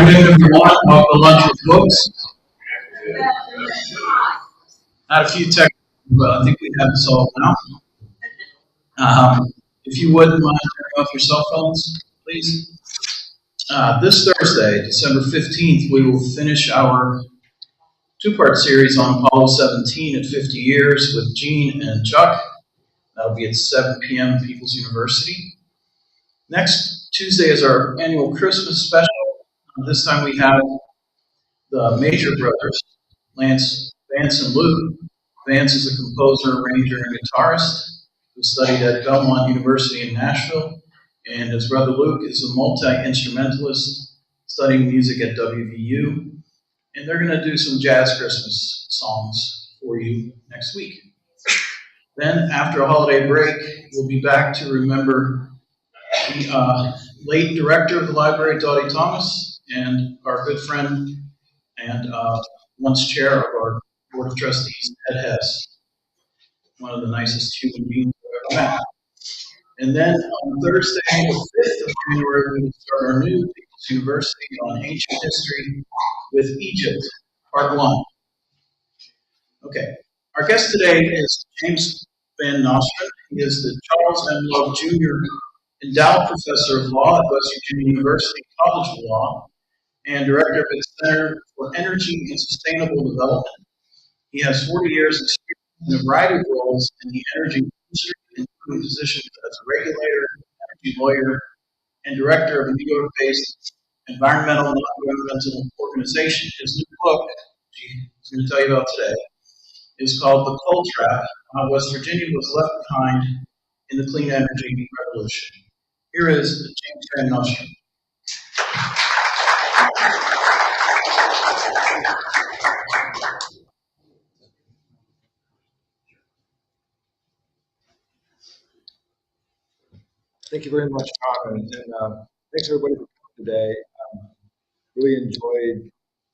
afternoon, everyone. Welcome to Lunch with Books. Had a few technical, but I think we have this all now. If you wouldn't mind turning off your cell phones, please. This Thursday, December 15th, we will finish our two-part series on Apollo 17 at 50 years with Gene and Chuck. That'll be at 7 p.m. at People's University. Next Tuesday is our annual Christmas special. This time we have the Major brothers, Vance and Luke. Vance is a composer, arranger, and guitarist who studied at Belmont University in Nashville, and his brother Luke is a multi-instrumentalist studying music at WVU, and they're going to do some jazz Christmas songs for you next week. Then, after a holiday break, we'll be back to remember the late director of the library, Dottie Thomas, and our good friend and once chair of our Board of Trustees, Ed Hess, one of the nicest human beings I've ever met. And then on Thursday, the 5th of January, we will start our new People's University on Ancient History with Egypt, Part 1. Okay, our guest today is James Van Nostrand. He is the Charles M. Love Jr. Endowed Professor of Law at West Virginia University College of Law and Director of its Center for Energy and Sustainable Development. He has 40 years' experience in a variety of roles in the energy industry, including positions as a regulator, energy lawyer, and director of a New York-based environmental and non-governmental organization. His new book, he's going to tell you about today, is called The Coal Trap: How West Virginia Was Left Behind in the Clean Energy Revolution. Here is James Van Nostrand. Thank you very much, Tom, and thanks everybody for coming today. Really enjoyed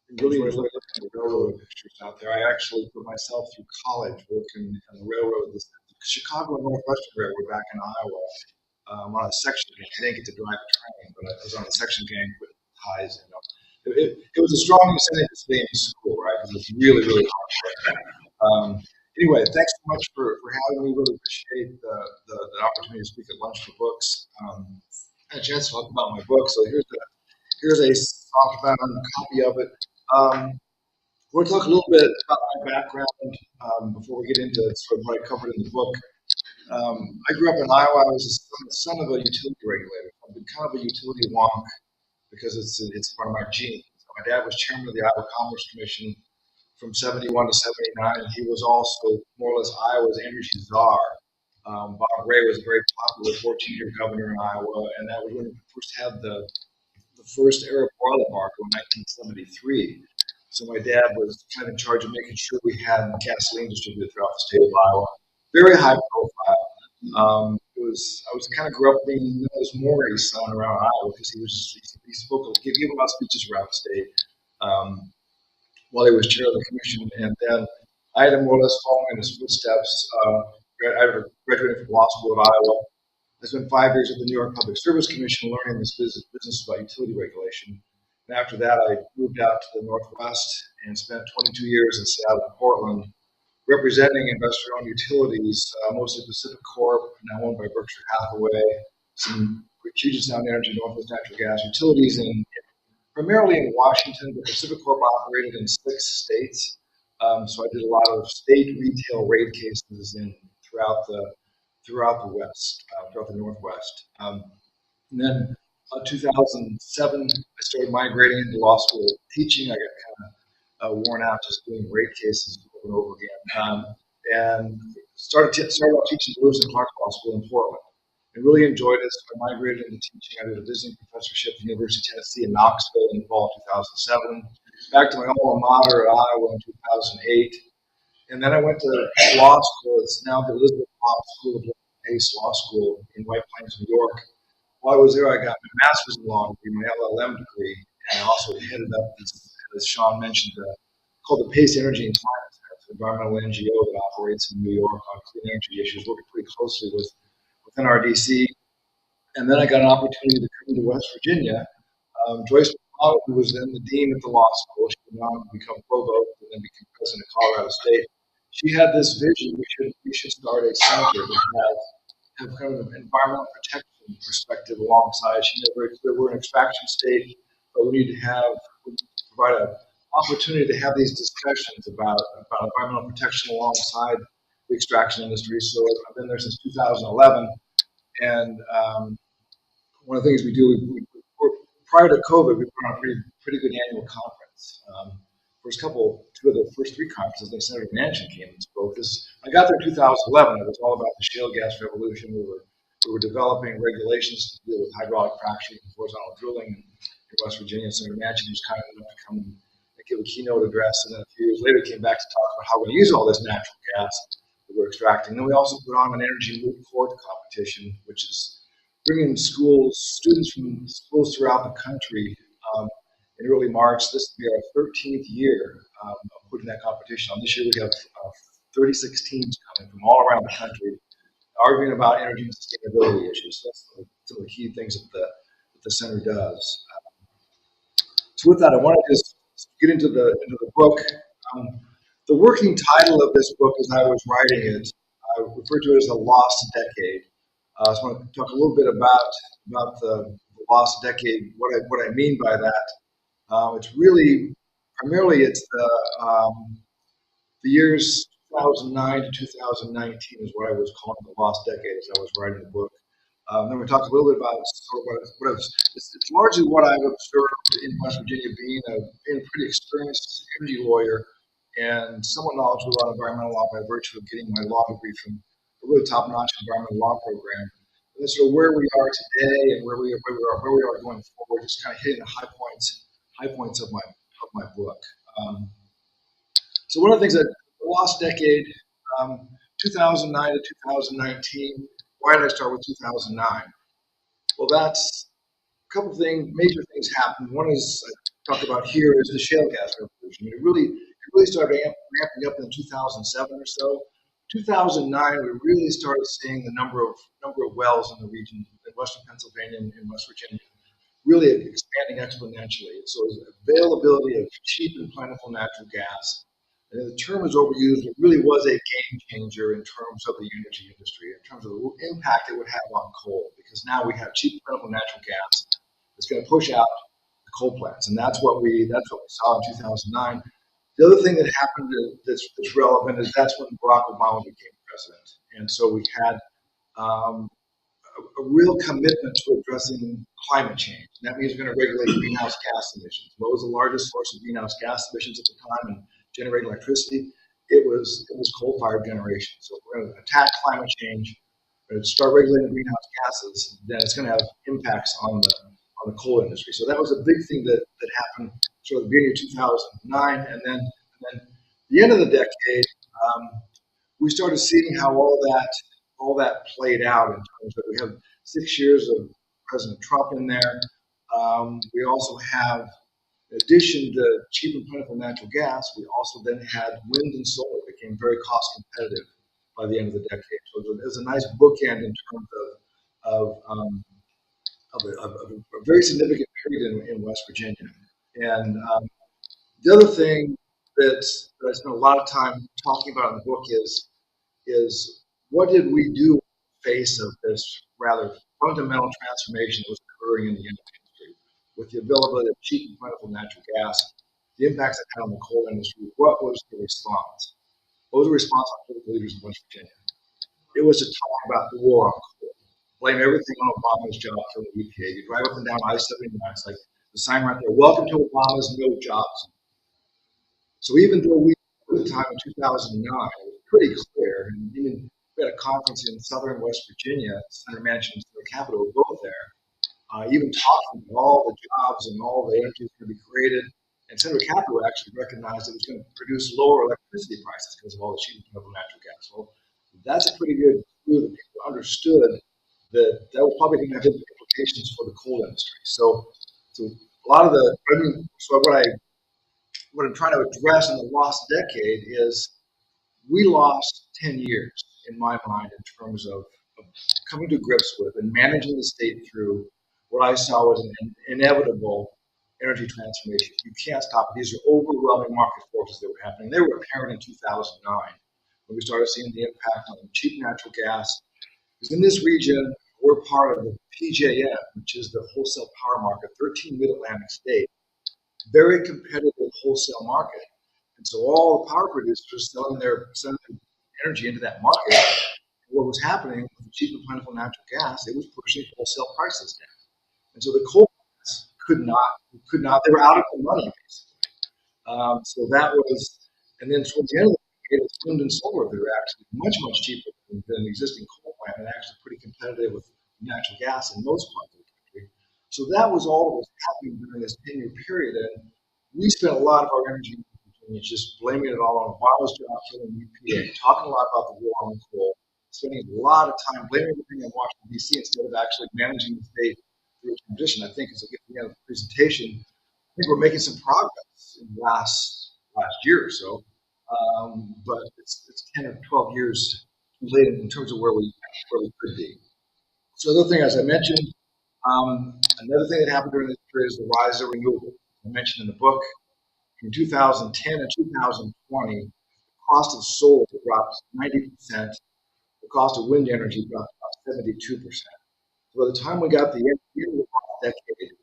looking at the railroad pictures out there. I actually put myself through college working on the railroad, the Chicago and Northwestern Railroad back in Iowa. On a section gang. I didn't get to drive a train, but I was on the section gang with ties. It was a strong incentive to stay in school, right? Because it's really, really hard. Anyway, thanks so much for having me. Really appreciate the opportunity to speak at Lunch for Books. I had a chance to talk about my book, so here's a softbound copy of it. We're going to talk a little bit about my background before we get into sort of what I covered in the book. I grew up in Iowa. I was the son of a utility regulator. I've been kind of a utility wonk because it's part of my genes. My dad was chairman of the Iowa Commerce Commission from 71 to 79, and he was also more or less Iowa's energy czar. Bob Ray was a very popular 14-year governor in Iowa, and that was when we first had the first Arab oil embargo in 1973. So my dad was kind of in charge of making sure we had gasoline distributed throughout the state of Iowa. Very high profile. I was kind of grew up being known as Maury's son around Iowa because he gave a lot of speeches around the state while he was chair of the commission, and then I had him more or less following in his footsteps. I graduated from law school at Iowa. I spent 5 years at the New York Public Service Commission learning this business about utility regulation. And after that, I moved out to the Northwest and spent 22 years in Seattle and Portland, representing investor-owned utilities, mostly Pacific Corp, now owned by Berkshire Hathaway, some Puget Sound Energy, Northwest Natural Gas utilities, primarily in Washington, but Pacific Corp operated in 6 states. So I did a lot of state retail rate cases throughout the West, throughout the Northwest. And then in 2007, I started migrating into law school teaching. I got kind of worn out just doing rate cases over and over again, and started off teaching at Lewis and Clark Law School in Portland. I really enjoyed it, so I migrated into teaching. I did a visiting professorship at the University of Tennessee in Knoxville in the fall of 2007. Back to my alma mater at Iowa in 2008. And then I went to law school. It's now the Elizabeth Law School of Pace Law School in White Plains, New York. While I was there, I got my master's in law degree, my LLM degree, and I also headed up, as Sean mentioned, called the Pace Energy and Climate Center. It's an environmental NGO that operates in New York on clean energy issues, working pretty closely with NRDC. And then I got an opportunity to come to West Virginia. Joyce who was then the dean at the law school. She went on to become provost and then became president of Colorado State. She had this vision: we should start a center that have kind of an environmental protection perspective alongside. She made it very clear we're an extraction state, but we need to provide an opportunity to have these discussions about environmental protection alongside the extraction industry. So I've been there since 2011, and one of the things we do, prior to COVID, we put on a pretty good annual conference. Two of the first three conferences, like Senator Manchin came and spoke. I got there in 2011. It was all about the shale gas revolution. We were developing regulations to deal with hydraulic fracturing and horizontal drilling in West Virginia. Senator Manchin was kind enough to come and give a keynote address, and then a few years later came back to talk about how we're going to use all this natural gas that we're extracting. And then we also put on an energy moot court competition, which is bringing students from schools throughout the country. In early March, this will be our 13th year of putting that competition on. This year we have 36 teams coming from all around the country, arguing about energy and sustainability issues. So that's some of the key things that the center does. So with that, I want to just get into the book. The working title of this book, as I was writing it, I referred to it as a lost decade. So I want to talk a little bit about the lost decade. What I mean by that. It's really primarily the years 2009 to 2019 is what I was calling the lost decade as I was writing the book. Then we talk a little bit about sort of it's largely what I've observed in West Virginia, being a pretty experienced energy lawyer and somewhat knowledgeable about environmental law by virtue of getting my law degree from a really top-notch environmental law program. And then sort of where we are today and where we are going forward, just kind of hitting the high points of my book. So one of the things that the lost decade, 2009 to 2019. Why did I start with 2009? Well, that's a couple of major things happened. One is I talked about here is the shale gas revolution. It really started ramping up in 2007 or so. 2009, we really started seeing the number of wells in the region in western Pennsylvania and in West Virginia really expanding exponentially. So availability of cheap and plentiful natural gas. And the term is overused. It really was a game changer in terms of the energy industry, in terms of the impact it would have on coal, because now we have cheap, plentiful natural gas that's going to push out the coal plants, and that's what we saw in 2009. The other thing that happened that's relevant is that's when Barack Obama became president, and so we had a real commitment to addressing climate change. And that means we're going to regulate greenhouse gas emissions. What was the largest source of greenhouse gas emissions at the time and generate electricity? It was coal-fired generation. So if we're going to attack climate change, we're going to start regulating greenhouse gases, then it's going to have impacts on the coal industry. So that was a big thing that happened sort of the beginning of 2009, and then the end of the decade, we started seeing how all that played out in terms of we have 6 years of President Trump in there. We also have, in addition to cheap and plentiful natural gas, we also then had wind and solar became very cost competitive by the end of the decade. So it was a nice bookend in terms of a very significant period in West Virginia. And the other thing that I spent a lot of time talking about in the book is what did we do in the face of this rather fundamental transformation that was occurring in the energy industry with the availability of cheap and plentiful natural gas, the impacts it had on the coal industry. What was the response? What was the response of political leaders in West Virginia? It was to talk about the war on coal, blame everything on Obama's job for the EPA. You drive up and down I-79, it's like the sign right there, welcome to Obama's no jobs. So even though we, at the time in 2009, it was pretty clear, and even we had a conference in southern West Virginia, Senator Manchin and Senator Capito were both there, even talking about all the jobs and all the energy that's going to be created. And Senator Capito actually recognized it was going to produce lower electricity prices because of all the cheap and plentiful natural gas. Well, that's a pretty good clue that people understood that was probably going to have implications for the coal industry. So a lot of what I'm trying to address in the lost decade is we lost 10 years, in my mind, in terms of coming to grips with and managing the state through what I saw was an inevitable energy transformation. You can't stop it. These are overwhelming market forces that were happening. They were apparent in 2009 when we started seeing the impact on cheap natural gas. Because in this region, we're part of the PJM, which is the wholesale power market, 13 Mid-Atlantic states, very competitive wholesale market. And so all the power producers selling their energy into that market, what was happening with the cheap and plentiful natural gas, it was pushing wholesale prices down. And so the coal plants could not, they were out of the money, basically. So that was, and then towards the end of the decade, it's wind and solar that are actually much, much cheaper than the existing coal plant and actually pretty competitive with natural gas in most parts of the country. So that was all that was happening during this 10-year period. And we spent a lot of our energy just blaming it all on Obama's job killing EPA, talking a lot about the war on coal, spending a lot of time blaming everything in Washington, D.C. instead of actually managing the state through a transition. I think as we get to the end of the presentation, I think we're making some progress in the last year or so, but it's 10 or 12 years too late in terms of where we could be. So the other thing, as I mentioned, another thing that happened during this period is the rise of renewables. I mentioned in the book, from 2010 and 2020, the cost of solar dropped 90%. The cost of wind energy dropped about 72%. So by the time we got to the end of the decade,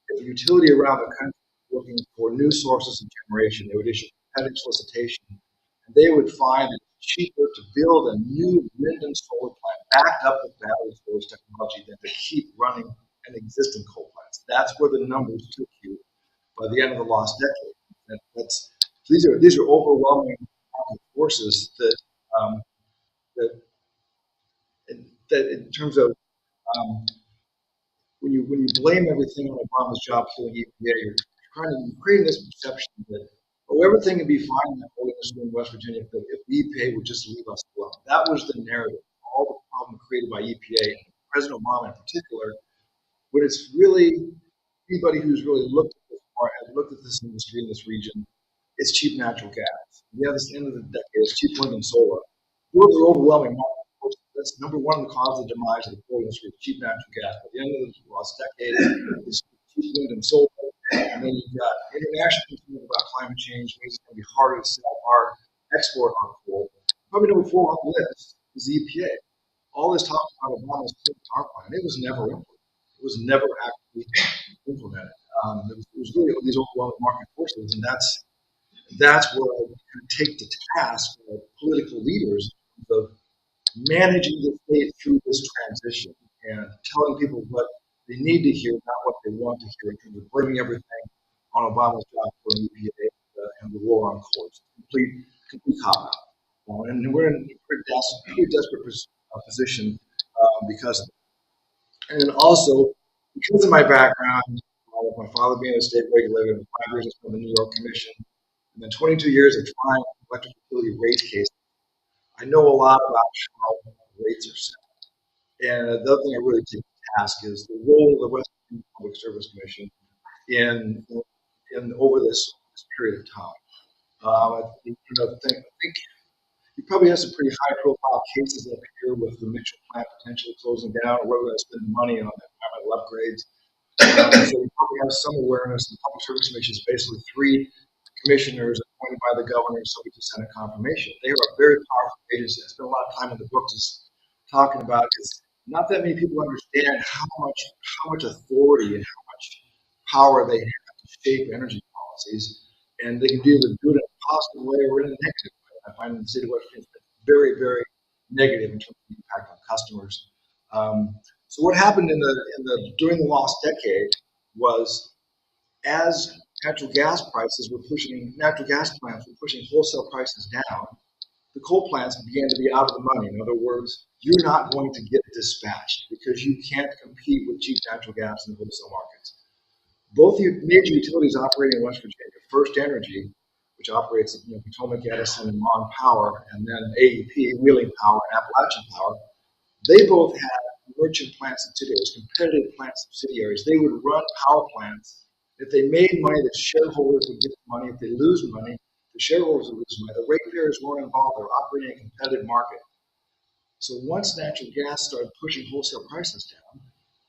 if a utility around the country was looking for new sources of generation, they would issue competitive solicitation, and they would find it cheaper to build a new wind and solar plant backed up with battery storage technology than to keep running an existing coal plants. That's where the numbers took you by the end of the last decade. These are overwhelming market forces that in terms of when you blame everything on Obama's job killing EPA, you're creating this perception that everything would be fine in the coal industry in West Virginia if the EPA would just leave us alone. That was the narrative, all the problem created by EPA, and President Obama in particular. But it's really anybody who's really looked at this part, has looked at this industry in this region, it's cheap natural gas. Yeah, this end of the decade, it's cheap wind and solar. Those are overwhelming market forces. That's number one, the cause of the demise of the coal industry, cheap natural gas. By the end of the last decade, it's cheap wind and solar. And then you've got international concern about climate change, means it's going to be harder to sell export our coal. Probably number four on the list is the EPA. All this talk about Obama's power plant, it was never implemented. It was never actually implemented. It was really these overwhelming market forces, and that's where I kind of take to task political leaders of managing the state through this transition and telling people what they need to hear, not what they want to hear, in terms of blaming everything on Obama's job for the EPA and the war on coal. It's a complete cop out. And we're in a pretty desperate position because of it. And then also, because of my background, with my father being a state regulator, 5 years from the New York Commission, and then 22 years of trying electric utility rate cases, I know a lot about how rates are set. And the other thing I really take to task is the role of the West Virginia Public Service Commission in over this period of time. I think you probably have some pretty high-profile cases up here with the Mitchell plant potentially closing down, or where we're going to spend the money on the environmental upgrades. So we probably have some awareness. The Public Service Commission is basically 3 commissioners appointed by the governor, subject to Senate confirmation. They are a very powerful agency. I spent a lot of time in the book just talking about it. Not that many people understand how much authority and how much power they have to shape energy policies, and they can do it in a positive way or in a negative way. I find in the state of West Virginia very, very negative in terms of the impact on customers. So what happened during the last decade was, as natural gas plants were pushing wholesale prices down, the coal plants began to be out of the money. In other words, you're not going to get dispatched because you can't compete with cheap natural gas in the wholesale markets. Both major utilities operating in West Virginia, First Energy, which operates at Potomac Edison and Mon Power, and then AEP, Wheeling Power, and Appalachian Power, they both had merchant plant subsidiaries, competitive plant subsidiaries. They would run power plants. If they made money, the shareholders would get the money. If they lose money, the shareholders would lose money. The ratepayers weren't involved. They were operating in a competitive market. So once natural gas started pushing wholesale prices down,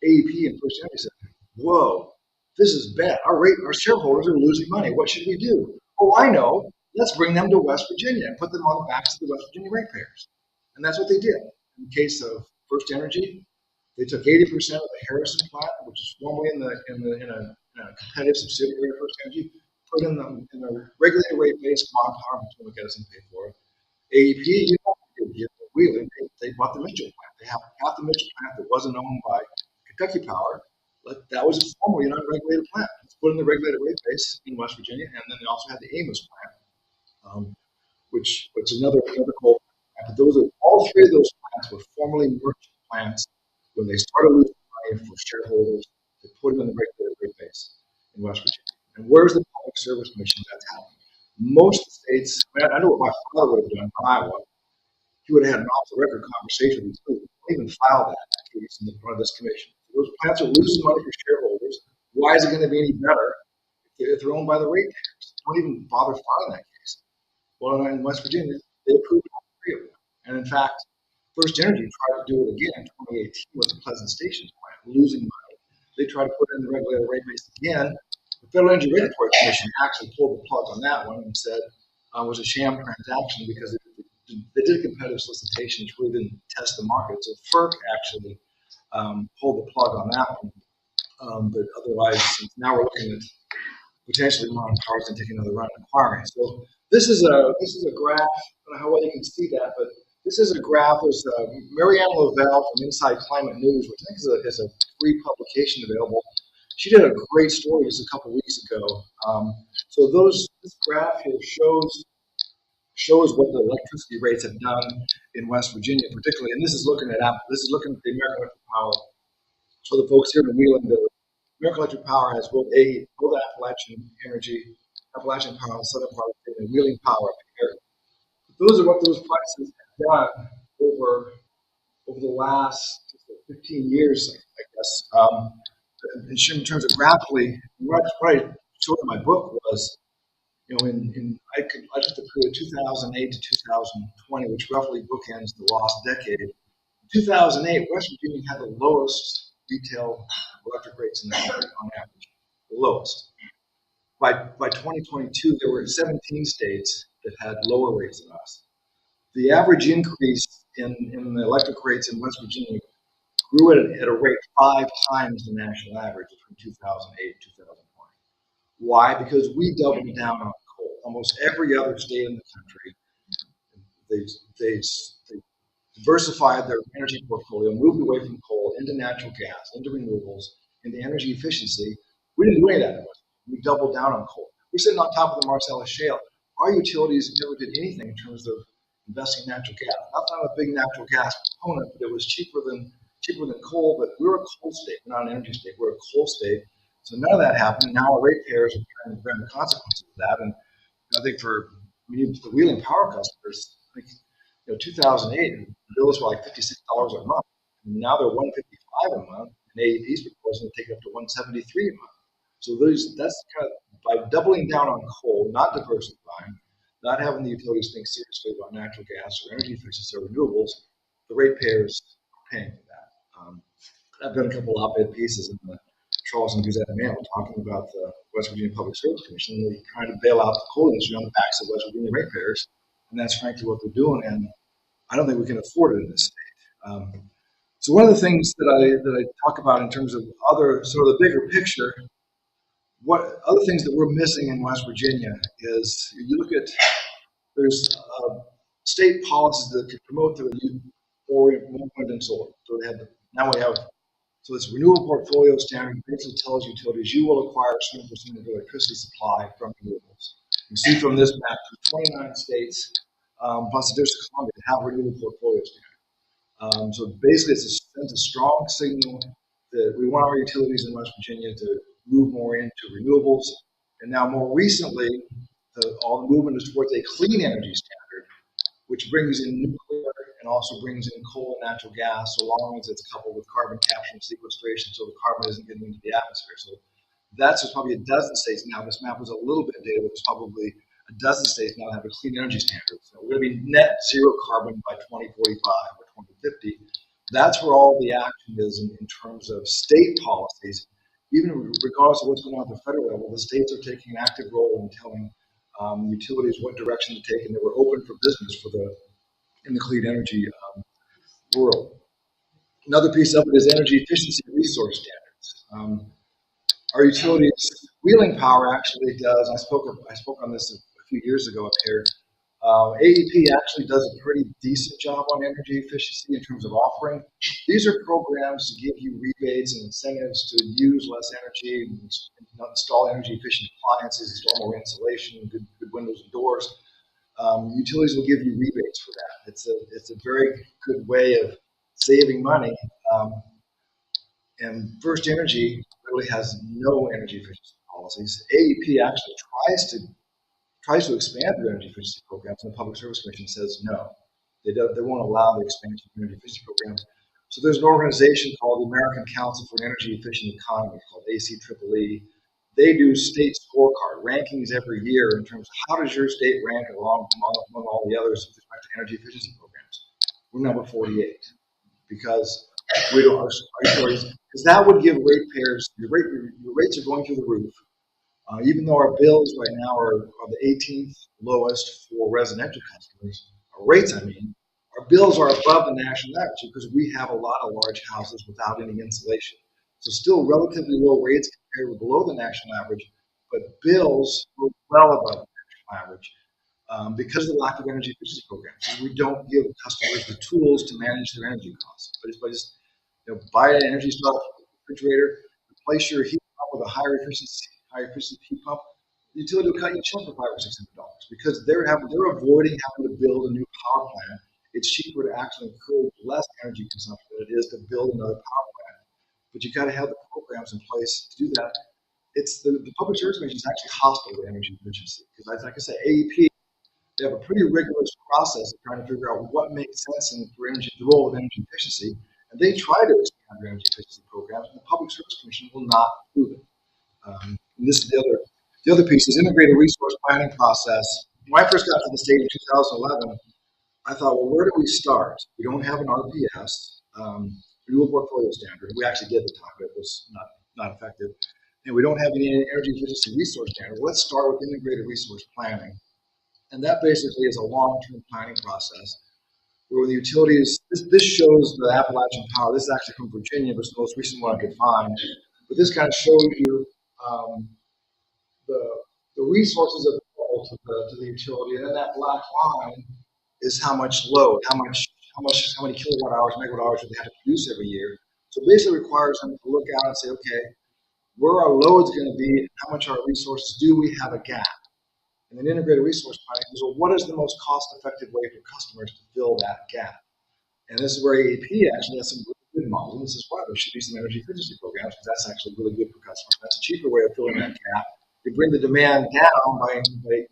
AEP and First Energy said, whoa, this is bad. Our shareholders are losing money. What should we do? Oh, I know. Let's bring them to West Virginia and put them on the backs of the West Virginia ratepayers. And that's what they did. In the case of First Energy, they took 80% of the Harrison plant, which is formerly in a competitive subsidiary of First Energy, put in the regulated rate base. Mon Power, Potomac Edison paid for it. AEP, you know what they did here at Wheeling, they bought the Mitchell plant. They have half the Mitchell plant that wasn't owned by Kentucky Power. But that was formerly an unregulated plant. It's put in the regulated rate base in West Virginia, and then they also had the Amos plant, which is another coal plant. But all three of those plants were formerly merchant plants. When they started losing money for shareholders, they put them in the regulated rate base in West Virginia. And where's the Public Service Commission that's happening? Most states, I know what my father would have done in Iowa. He would have had an off-the-record conversation with me. He even filed that case in front of this commission. So those plants are losing money for shareholders. Why is it going to be any better if they're owned by the ratepayers? Don't even bother filing that case. Well, in West Virginia, they approved all three of them. And in fact, First Energy tried to do it again in 2018 with the Pleasant Stations plant, losing money. They tried to put it in the regulated rate base again. The Federal Energy Regulatory Commission actually pulled the plug on that one and said it was a sham transaction because they did a competitive solicitation, which really didn't test the market. So FERC actually pulled the plug on that one. But otherwise, now we're looking at potentially Mon Power's going to take another run at acquiring. So this is a graph. I don't know how well you can see that, but this is a graph. There's Marianne Lavelle from Inside Climate News, which I think is a free publication available. She did a great story just a couple weeks ago. So this graph here shows what the electricity rates have done in West Virginia, particularly. And this is looking at the American Electric Power. So the folks here in Wheeling, the American Electric Power has both Appalachian Energy, Appalachian Power, the southern part of the state, and Wheeling Power up here. Those are what those prices have done over the last 15 years, I guess. In terms of graphically, what I showed in my book was, I took the period 2008 to 2020, which roughly bookends the lost decade. In 2008, West Virginia had the lowest retail electric rates in the country on average, the lowest. By 2022, there were 17 states that had lower rates than us. The average increase in the electric rates in West Virginia grew at a rate 5 times the national average between 2008 and 2020. Why? Because we doubled down on coal. Almost every other state in the country, they diversified their energy portfolio, moved away from coal into natural gas, into renewables, into energy efficiency. We didn't do any of that in West Virginia. We doubled down on coal. We're sitting on top of the Marcellus Shale. Our utilities never did anything in terms of investing in natural gas. Not that I'm a big natural gas proponent, but it was cheaper than coal. But we're a coal state. We're not an energy state. We're a coal state. So none of that happened. Now our ratepayers are trying to bear the consequences of that. And I think for the Wheeling Power customers, I think 2008, the bills were like $56 a month. And now they're $155 a month, and AEP's proposing to take it up to $173 a month. So that's kind of by doubling down on coal, not diversifying, not having the utilities think seriously about natural gas or energy efficiency or renewables, the ratepayers are paying for that. I've done a couple op-ed pieces in the Charleston Gazette-Mail talking about the West Virginia Public Service Commission. They're trying to bail out the coal industry on the backs of West Virginia ratepayers, and that's frankly what they're doing. And I don't think we can afford it in this state. So one of the things that I talk about in terms of other sort of the bigger picture, what other things that we're missing in West Virginia is you look at there's state policies that could promote the use or wind and solar. So this renewable portfolio standard basically tells utilities you will acquire a certain percent of electricity supply from renewables. You see from this map, 29 states plus the District of Columbia have renewable portfolio standard. So basically, it sends a strong signal that we want our utilities in West Virginia to move more into renewables. And now, more recently, all the movement is towards a clean energy standard, which brings in nuclear and also brings in coal and natural gas, so long as it's coupled with carbon capture and sequestration, so the carbon isn't getting into the atmosphere. So that's probably a dozen states now. This map was a little bit dated, but it's probably a dozen states now have a clean energy standard. So we're going to be net zero carbon by 2045 or 2050. That's where all the action is in terms of state policies. even regardless of what's going on at the federal level, the states are taking an active role in telling utilities what direction to take, and they were open for business in the clean energy world. Another piece of it is energy efficiency resource standards. Our utilities wheeling power actually does. I spoke on this a few years ago up here. AEP actually does a pretty decent job on energy efficiency in terms of offering. These are programs to give you rebates and incentives to use less energy, and install energy efficient appliances, install more insulation, good windows and doors. Utilities will give you rebates for that. It's a very good way of saving money. And First Energy really has no energy efficiency policies. AEP actually tries to expand their energy efficiency programs, and the Public Service Commission says no. They won't allow the expansion of energy efficiency programs. So there's an organization called the American Council for an Energy Efficient Economy, called ACEEE. They do state scorecard rankings every year in terms of how does your state rank among all the others with respect to energy efficiency programs. We're number 48 because we don't because that would give ratepayers your rates are going through the roof. Even though our bills right now are the 18th lowest for residential customers, our rates, our bills are above the national average because we have a lot of large houses without any insulation. So still relatively low rates compared with below the national average, but bills are well above the national average because of the lack of energy efficiency programs. So we don't give customers the tools to manage their energy costs. But it's by just buy an Energy Star refrigerator, replace your heat pump with a higher efficiency heat pump. The utility will cut you a check for $500 or $600 because they're avoiding having to build a new power plant. It's cheaper to actually encourage less energy consumption than it is to build another power plant. But you got to have the programs in place to do that. It's the Public Service Commission is actually hostile to energy efficiency because, like I said, AEP, they have a pretty rigorous process of trying to figure out what makes sense for the role of energy efficiency, and they try to expand their energy efficiency programs, and the Public Service Commission will not do it. And this is the other piece is integrated resource planning process. When I first got to the state in 2011, I thought, well, where do we start? We don't have an RPS, renewable portfolio standard. We actually did at the time, but it was not effective. And we don't have any energy efficiency resource standard. Let's start with integrated resource planning. And that basically is a long-term planning process where the utilities, this shows the Appalachian Power. This is actually from Virginia, but it's the most recent one I could find. But this kind of shows you the resources available to the utility, and then that black line is how much load, how many kilowatt hours, megawatt hours do they have to produce every year. So basically requires them to look out and say, okay, where our load's going to be, and how much our resources do we have a gap? And then integrated resource planning is, well, what is the most cost-effective way for customers to fill that gap? And this is where AEP actually has some really good models. And this is why there should be some energy efficiency programs, because that's actually really good for customers. That's a cheaper way of filling that gap. They bring the demand down by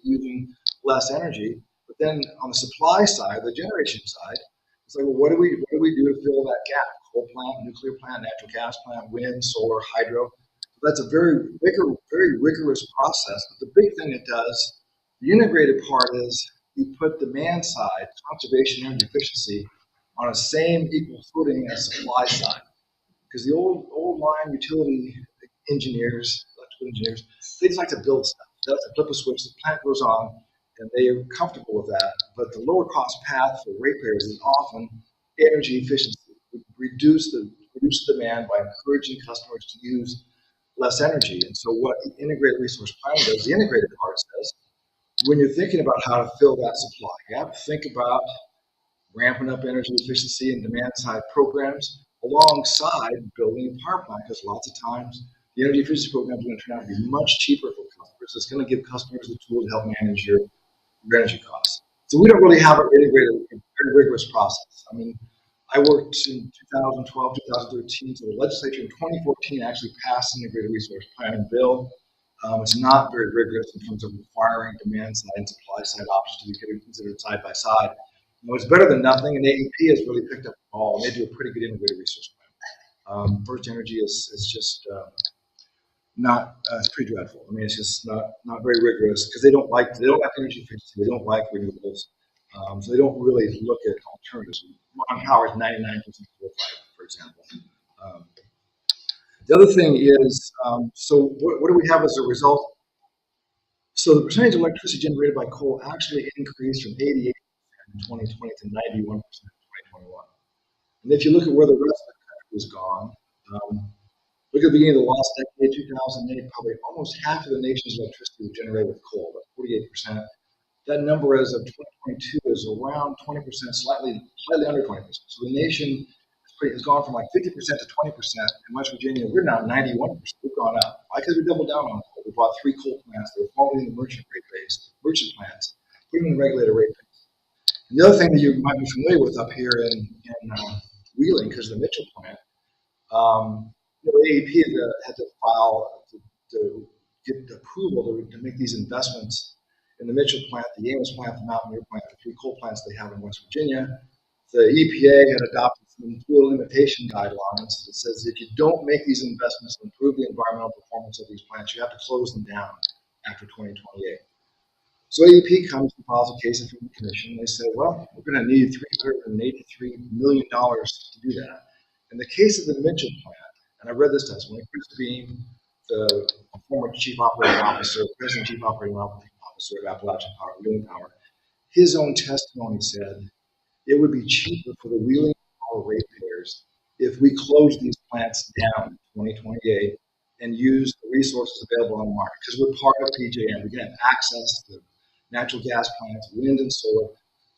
using less energy. But then on the supply side, the generation side, it's like, well, what do we do to fill that gap? Coal plant, nuclear plant, natural gas plant, wind, solar, hydro. So that's a very rigorous process. But the big thing it does, the integrated part is you put demand side, conservation, energy efficiency, on a same equal footing as supply side. Because the old line utility engineers, electrical engineers, they just like to build stuff. They like to flip a switch, the plant goes on, and they are comfortable with that. But the lower cost path for ratepayers is often energy efficiency. Reduce the demand by encouraging customers to use less energy. And so what the integrated resource planning does, the integrated part says, when you're thinking about how to fill that supply, you have to think about ramping up energy efficiency and demand side programs alongside building a power plant, because lots of times the energy efficiency program is going to turn out to be much cheaper for customers. It's going to give customers the tool to help manage your energy costs. So we don't really have an integrated, very rigorous process. I mean, I worked in 2012, 2013, so the legislature in 2014 actually passed an integrated resource planning bill. It's not very rigorous in terms of requiring demand side and supply side options to be considered side by side. It's better than nothing, and AEP has really picked up the ball, and they do a pretty good integrated resource plan. First Energy is just not, it's pretty dreadful. I mean, it's just not very rigorous because they don't like energy efficiency, they don't like renewables, so they don't really look at alternatives. Modern power is 99% for example. The other thing is, so what do we have as a result? So the percentage of electricity generated by coal actually increased from 88% in 2020 to 91% in 2021. And if you look at where the rest of the country has gone, look at the beginning of the last decade, 2008, probably almost half of the nation's electricity was generated with coal, about 48%. That number as of 2022 is around 20%, slightly under 20%. So the nation has gone from like 50% to 20%. In West Virginia, we're now 91%. We've gone up. Why? Because we doubled down on coal. We bought 3 coal plants. They were formerly in the merchant plants, putting in the regulated rate base. And the other thing that you might be familiar with up here in Wheeling, because of the Mitchell plant, AEP had to file to get approval to make these investments in the Mitchell plant, the Ames plant, the Mountaineer plant, the 3 coal plants they have in West Virginia. The EPA had adopted some fuel limitation guidelines that says if you don't make these investments to improve the environmental performance of these plants, you have to close them down after 2028. So AEP comes and files a case in the commission. They say, well, we're going to need $383 million to do that. In the case of the Mitchell plant, and I read this testimony, Chris Beam, the former chief operating officer, president chief operating officer of Appalachian Power, Wheeling Power, his own testimony said it would be cheaper for the Wheeling Power ratepayers if we closed these plants down in 2028 and use the resources available on the market, because we're part of PJM. We can have access to natural gas plants, wind and solar,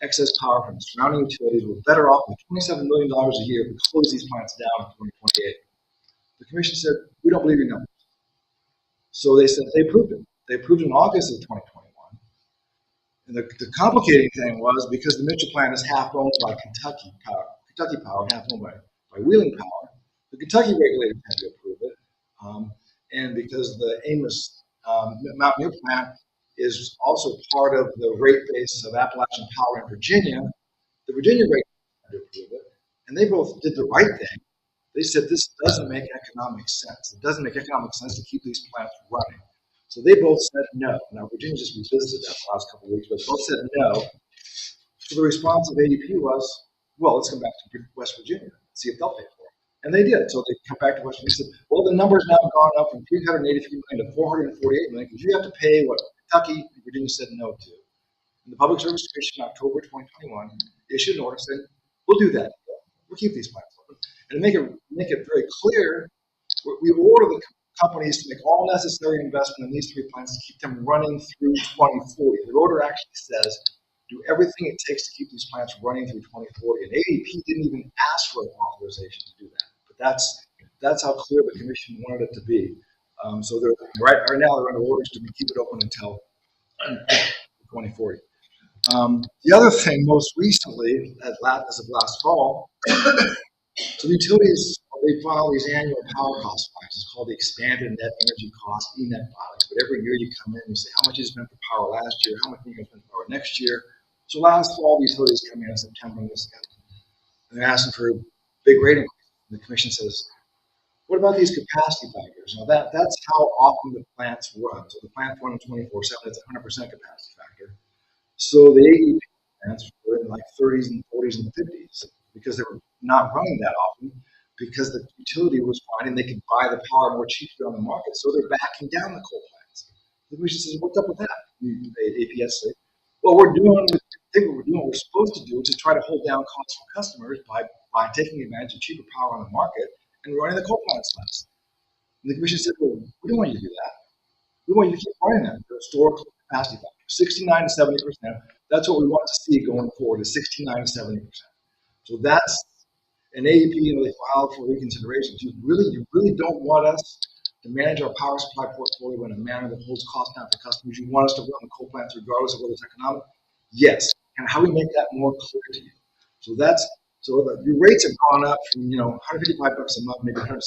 excess power from the surrounding utilities. We're better off with $27 million a year if we close these plants down in 2028. The commission said, we don't believe your numbers. So they said they approved it. They approved it in August of 2021. And the complicating thing was because the Mitchell plant is half owned by Kentucky Power, half owned by Wheeling Power, the Kentucky regulators had to approve it. And because the Amos Mountaineer plant is also part of the rate base of Appalachian Power in Virginia, the Virginia regulators had to approve it. And they both did the right thing. They said this doesn't make economic sense. It doesn't make economic sense to keep these plants running. So they both said no. Now, Virginia just revisited that the last couple of weeks, but both said no. So the response of AEP was, well, let's come back to West Virginia and see if they'll pay for it. And they did. So they come back to West Virginia and said, well, the number's now gone up from $383 million to $448 million because you have to pay what Kentucky and Virginia said no to. And the Public Service Commission in October 2021 issued an order saying, we'll do that. We'll keep these plants open. And to make it very clear, we order the companies to make all necessary investment in these 3 plants to keep them running through 2040. The order actually says, do everything it takes to keep these plants running through 2040. And AEP didn't even ask for an authorization to do that. But that's how clear the commission wanted it to be. So they're right now they're under orders to keep it open until 2040. The other thing, most recently, as of last fall, so the utilities, they file these annual power cost filings. It's called the expanded net energy cost, ENET filings. But every year you come in and you say, how much you spent for power last year? How much are you going to spend for power next year? So last fall, the utilities come in September and they're asking for a big rate increase. And the commission says, what about these capacity factors? Now that's how often the plants run. So the plants run 24/7, it's 100% capacity factor. So the AEP plants were in like 30s and 40s and 50s because they were not running that often because the utility was finding they could buy the power more cheaply on the market. So they're backing down the coal plants. The commission says, what's up with that? The APS say, well, we're doing what we're supposed to do to try to hold down costs for customers by taking advantage of cheaper power on the market and running the coal plants less. And the commission said, well, we don't want you to do that. We want you to keep running that. The historical capacity factor, 69 to 70%. That's what we want to see going forward, is 69 to 70%. So that's an AEP, they filed for reconsideration. You really don't want us to manage our power supply portfolio in a manner that holds costs down for customers. You want us to run the coal plants regardless of whether it's economic? Yes. And how do we make that more clear to you? So the rates have gone up from $155 a month, maybe $173.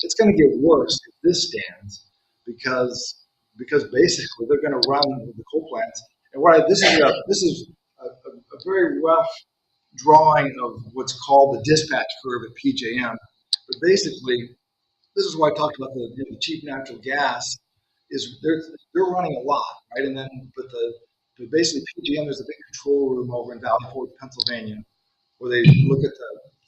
It's going to get worse if this stands because basically they're going to run the coal plants. And this is a very rough drawing of what's called the dispatch curve at PJM. But basically, this is why I talked about the cheap natural gas. Is they're running a lot, right? And then but basically PJM, there's a big control room over in Valley Forge, Pennsylvania, where they look at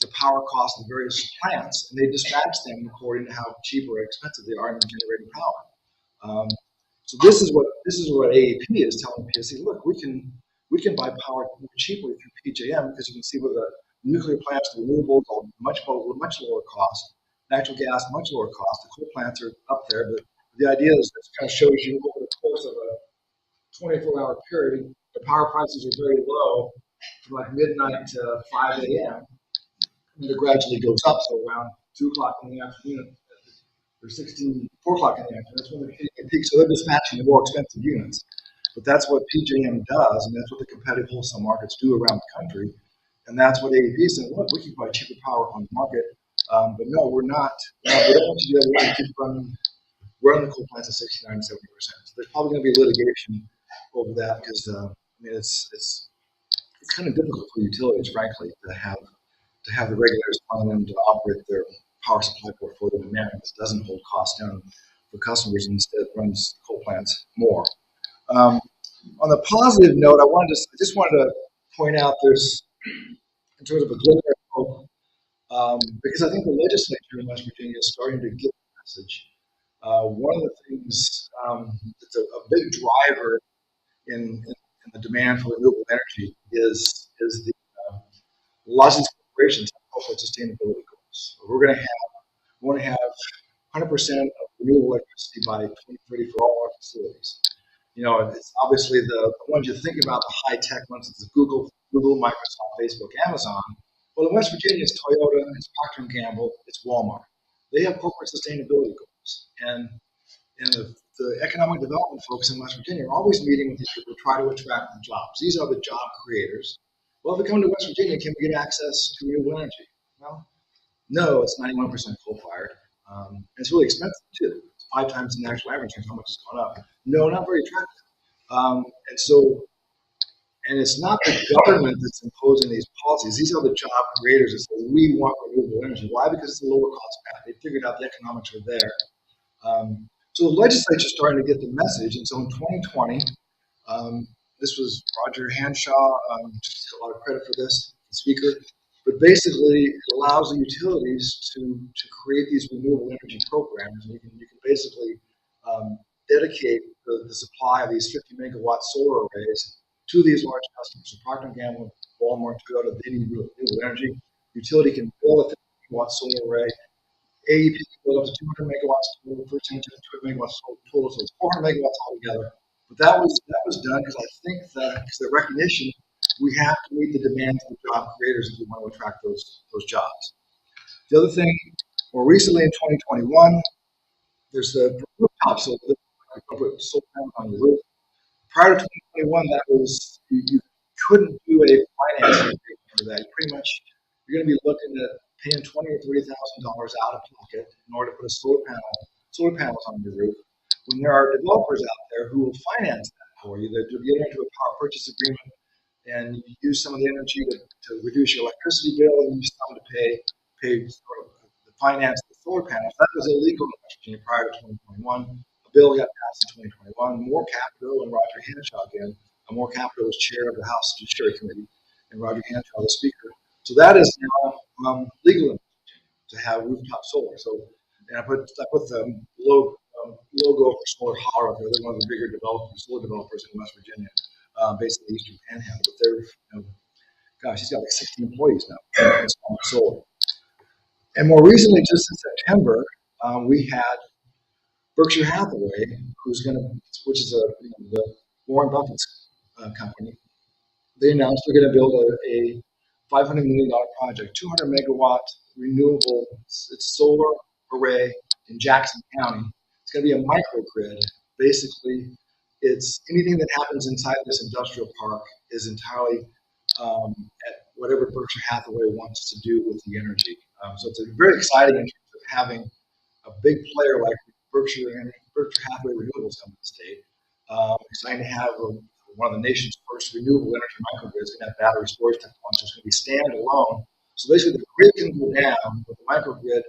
the power costs of the various plants, and they dispatch them according to how cheap or expensive they are in generating power. So this is what AEP is telling PSC. Look, we can buy power more cheaply through PJM because you can see with the nuclear plants, the renewables are much lower cost, natural gas much lower cost. The coal plants are up there, but the idea is this kind of shows you over the course of a 24-hour period, the power prices are very low from like midnight to 5 a.m. And it gradually goes up, so around 2 o'clock in the afternoon or 4 o'clock in the afternoon. That's when they're hitting a peak. So they're dispatching the more expensive units. But that's what PJM does, and that's what the competitive wholesale markets do around the country. And that's what AEP is saying, look, we can buy cheaper power on the market. But no, we're not. We don't want to do that. We're going to keep running the coal plants at 69 to 70%. So there's probably going to be litigation over that because it's kind of difficult for utilities, frankly, to have the regulators telling them to operate their power supply portfolio in a manner that doesn't hold costs down for customers and instead runs coal plants more. On the positive note, I just wanted to point out there's, in terms of a glimmer of hope, because I think the legislature in West Virginia is starting to get the message. One of the things that's a big driver in the demand for renewable energy is the licensed corporations have corporate sustainability goals. So we want to have 100% of renewable electricity by 2030 for all our facilities. It's obviously the ones you think about, the high-tech ones, it's Google, Microsoft, Facebook, Amazon. Well, in West Virginia, it's Toyota, it's Procter & Gamble, it's Walmart. They have corporate sustainability goals. And the economic development folks in West Virginia are always meeting with these people to try to attract the jobs. These are the job creators. Well, if we come to West Virginia, can we get access to renewable energy? Well, no, it's 91% coal-fired. It's really expensive, too. It's 5 times the national average, how much it's gone up. No, not very attractive. And it's not the government that's imposing these policies. These are the job creators that say, we want renewable energy. Why? Because it's a lower cost path. They figured out the economics are there. So the legislature is starting to get the message. And so in 2020, this was Roger Hanshaw, just a lot of credit for this, the speaker. But basically, it allows the utilities to create these renewable energy programs. And you can basically dedicate the supply of these 50 megawatt solar arrays to these large customers. So Procter & Gamble, Walmart, Toyota, they need renewable energy. Utility can build a 50 megawatt solar array. AEP can build up to 200 megawatts total, 200 megawatts total, so it's 400 megawatts altogether. But that was done because I think that because the recognition we have to meet the demands of the job creators if we want to attract those jobs. The other thing, more recently in 2021, there's the rooftop solar, solar panels on the roof. Prior to 2021, that was you couldn't do a financing agreement for that. You're going to be looking at paying $20,000 or $30,000 out of pocket in order to put solar panels on your roof. When there are developers out there who will finance that for you, they'll get into a power purchase agreement and you use some of the energy to reduce your electricity bill and use some to pay sort of the finance the solar panels. That was illegal in West Virginia prior to 2021. A bill got passed in 2021. More Capital and Roger Hanshaw again. More Capital was chair of the House Judiciary Committee and Roger Hanshaw the speaker. So that is now legal in West Virginia to have rooftop solar. So, and I put the logo for Solar Holler up there. They're one of the bigger solar developers in West Virginia, based in the Eastern Panhandle. But they're, he's got like 60 employees now. It's on solar. And more recently, just in September, we had Berkshire Hathaway, which is the Warren Buffett's company. They announced they're going to build a $500 million project, 200 megawatt renewable solar array in Jackson County. It's going to be a microgrid. Basically, it's anything that happens inside this industrial park is entirely at whatever Berkshire Hathaway wants to do with the energy. So it's very exciting in terms of having a big player like Berkshire Hathaway Renewables come to the state. Exciting to have one of the nation's first renewable energy microgrids. Going to have battery storage technology. It's going to be standalone. So basically, the grid can go down with the microgrid.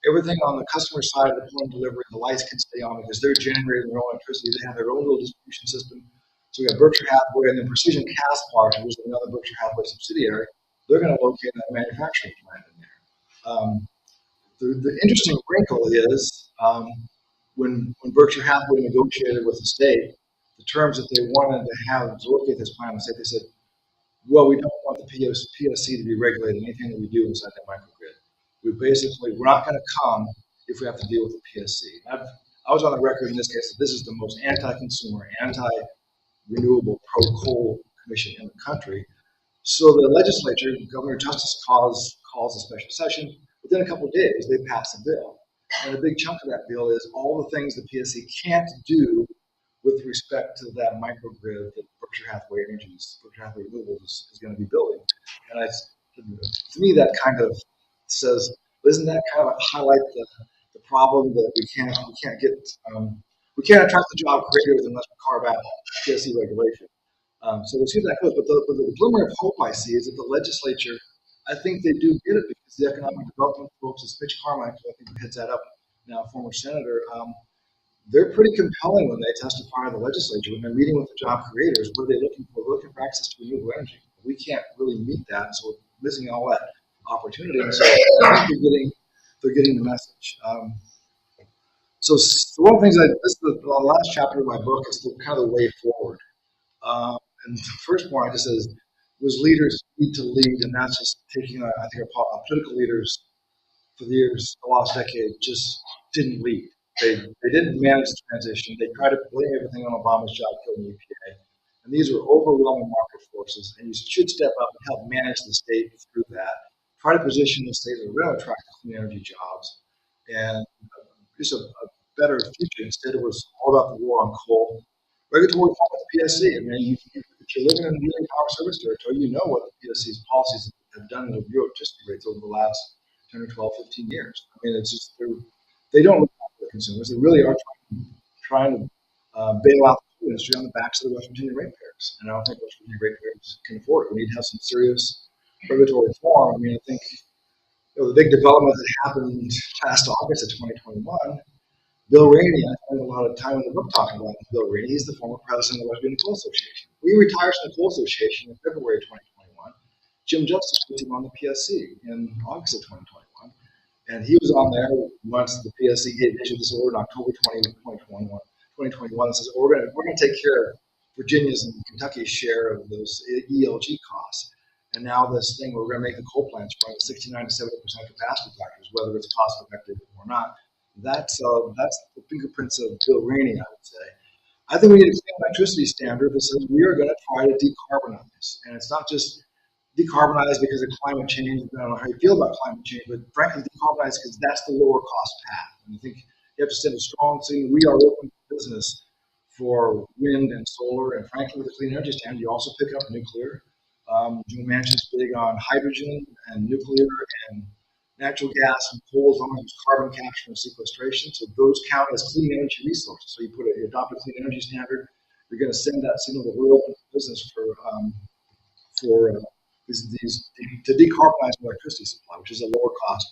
Everything on the customer side of the home delivery, the lights can stay on because they're generating their own electricity. They have their own little distribution system. So we have Berkshire Hathaway and then Precision Cast Parts, which is another Berkshire Hathaway subsidiary. they're going to locate a manufacturing plant in there. The interesting wrinkle is when Berkshire Hathaway negotiated with the state the terms that they wanted to have to locate this plant in the state, they said, well, we don't want the PSC to be regulating anything that we do inside that microgrid. We're not going to come if we have to deal with the PSC. I was on the record in this case that this is the most anti-consumer, anti-renewable, pro-coal commission in the country. So the legislature, Governor Justice calls a special session. Within a couple of days, they pass a bill. And a big chunk of that bill is all the things the PSC can't do with respect to that microgrid that Berkshire Hathaway Renewables is going to be building. And to me, that kind of says, doesn't that kind of highlight the problem that we can't attract the job creators unless we carve out PSC regulation. So we'll see how that goes. But the glimmer of hope I see is that the legislature, I think they do get it because the economic development folks, as Mitch Carmichael, I think heads that up now, former senator, they're pretty compelling when they testify to the legislature. When they're meeting with the job creators, what are they looking for? They're looking for access to renewable energy. We can't really meet that, so we're missing all that opportunity. And so I think they're getting the message. So one of the things this is the last chapter of my book is kind of the way forward. And the first point I just says was leaders need to lead, and that's just taking I think our political leaders for the last decade just didn't lead. They didn't manage the transition. They tried to blame everything on Obama's job killing EPA. And these were overwhelming market forces, and you should step up and help manage the state through that. Try to position the state as a real attract clean energy jobs and just a better future. Instead, it was all about the war on coal. Regulatory reform with the PSC. I mean, if you're living in the power service territory, you know what the PSC's policies have done with electricity rates over the last 10 or 12, 15 years. I mean, it's just they don't look after the consumers. They really are trying to bail out the food industry on the backs of the West Virginia ratepayers. And I don't think West Virginia ratepayers can afford it. We need to have some serious regulatory reform. I mean, I think the big development that happened last August of 2021, Bill Rainey, I spent a lot of time in the book talking about Bill Rainey. He's the former president of the West Virginia Coal Association. We retired from the Coal Association in February of 2021. Jim Justice put him on the PSC in August of 2021. And he was on there once the PSC issued this order in October 2021 that says, we're going to take care of Virginia's and Kentucky's share of those ELG costs. And now this thing, we're going to make the coal plants run at 69 to 70% capacity factors, whether it's cost effective or not. That's the fingerprints of Bill Rainey, I would say. I think we need a clean electricity standard that says we are going to try to decarbonize. And it's not just decarbonize because of climate change. I don't know how you feel about climate change, but frankly, decarbonize because that's the lower cost path. And I think you have to send a strong signal. We are open for business for wind and solar. And frankly, with the clean energy standard, you also pick up nuclear. Joe Manchin's big on hydrogen and nuclear and natural gas and coal, as long as it's carbon capture and sequestration. So those count as clean energy resources. So you adopt a clean energy standard, you're going to send that signal that we're open for business to decarbonize electricity supply, which is a lower cost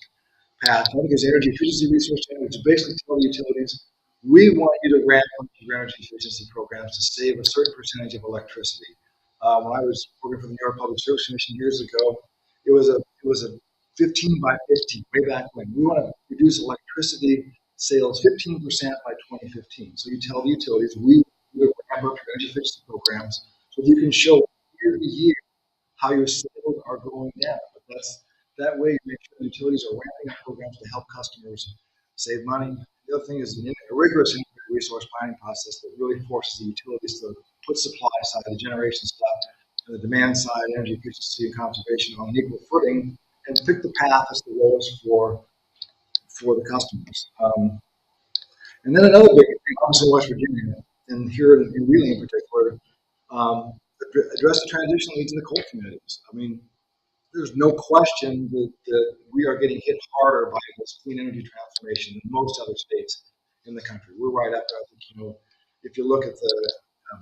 path. I think there's energy efficiency resource standard, which basically tell the utilities, we want you to ramp up your energy efficiency programs to save a certain percentage of electricity. When I was working for the New York Public Service Commission years ago, it was a 15 by 15 way back when. We want to reduce electricity sales 15% by 2015. So you tell the utilities, we will ramp up your energy efficiency programs so that you can show year to year how your sales are going down. But that way you make sure the utilities are ramping up programs to help customers save money. The other thing is a rigorous integrated resource planning process that really forces the utilities to put supply side, the generation side, and the demand side, energy efficiency and conservation on an equal footing, and pick the path that's the lowest for the customers. And then another big thing, obviously in West Virginia, and here in Wheeling in particular, address the transition needs in the coal communities. I mean, there's no question that we are getting hit harder by this clean energy transformation than most other states in the country. We're right up there. I think, if you look at the